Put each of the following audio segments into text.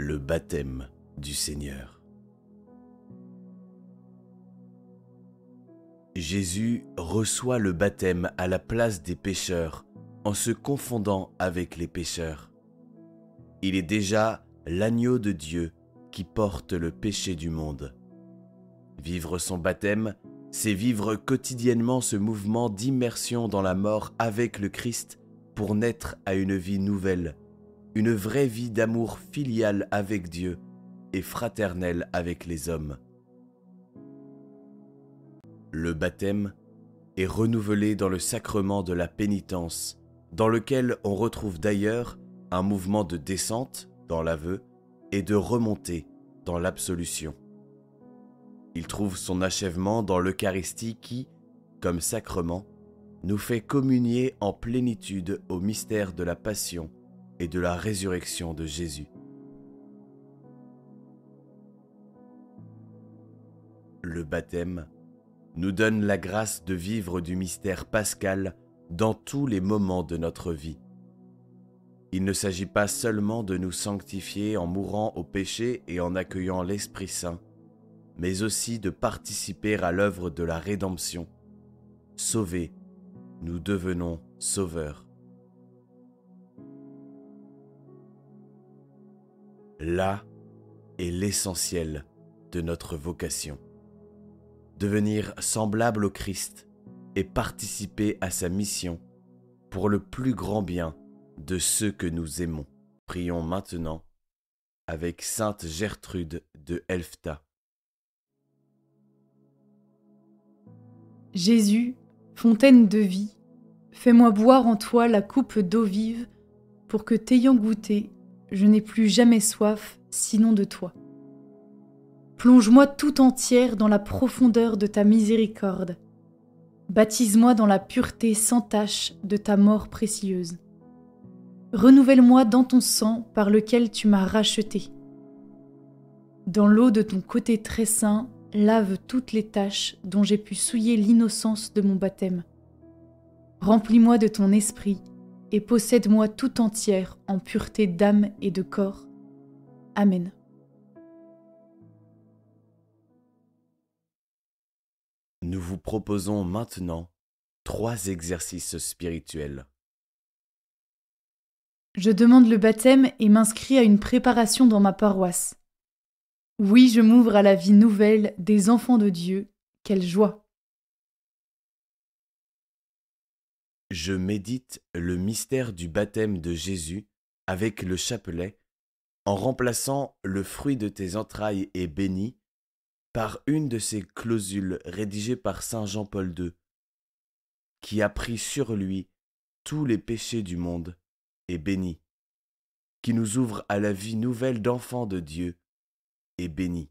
Le baptême du Seigneur. Jésus reçoit le baptême à la place des pécheurs en se confondant avec les pécheurs. Il est déjà l'agneau de Dieu qui porte le péché du monde. Vivre son baptême, c'est vivre quotidiennement ce mouvement d'immersion dans la mort avec le Christ pour naître à une vie nouvelle, une vraie vie d'amour filial avec Dieu et fraternel avec les hommes. Le baptême est renouvelé dans le sacrement de la pénitence, dans lequel on retrouve d'ailleurs un mouvement de descente dans l'aveu et de remontée dans l'absolution. Il trouve son achèvement dans l'Eucharistie qui, comme sacrement, nous fait communier en plénitude au mystère de la passion et de la résurrection de Jésus. Le baptême nous donne la grâce de vivre du mystère pascal dans tous les moments de notre vie. Il ne s'agit pas seulement de nous sanctifier en mourant au péché et en accueillant l'Esprit Saint, mais aussi de participer à l'œuvre de la rédemption. Sauvés, nous devenons sauveurs. Là est l'essentiel de notre vocation. Devenir semblable au Christ et participer à sa mission pour le plus grand bien de ceux que nous aimons. Prions maintenant avec Sainte Gertrude de Elfta. Jésus, fontaine de vie, fais-moi boire en toi la coupe d'eau vive, pour que t'ayant goûté, je n'ai plus jamais soif, sinon de toi. Plonge-moi tout entière dans la profondeur de ta miséricorde. Baptise-moi dans la pureté sans tache de ta mort précieuse. Renouvelle-moi dans ton sang par lequel tu m'as racheté. Dans l'eau de ton côté très saint, lave toutes les taches dont j'ai pu souiller l'innocence de mon baptême. Remplis-moi de ton esprit et possède-moi tout entière en pureté d'âme et de corps. Amen. Nous vous proposons maintenant 3 exercices spirituels. Je demande le baptême et m'inscris à une préparation dans ma paroisse. Oui, je m'ouvre à la vie nouvelle des enfants de Dieu. Quelle joie! Je médite le mystère du baptême de Jésus avec le chapelet en remplaçant le fruit de tes entrailles est béni par une de ces clausules rédigées par saint Jean-Paul II, qui a pris sur lui tous les péchés du monde et béni, qui nous ouvre à la vie nouvelle d'enfants de Dieu et béni.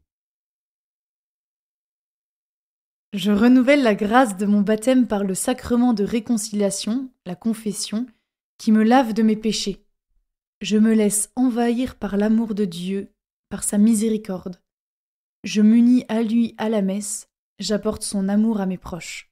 Je renouvelle la grâce de mon baptême par le sacrement de réconciliation, la confession, qui me lave de mes péchés. Je me laisse envahir par l'amour de Dieu, par sa miséricorde. Je m'unis à lui à la messe, j'apporte son amour à mes proches.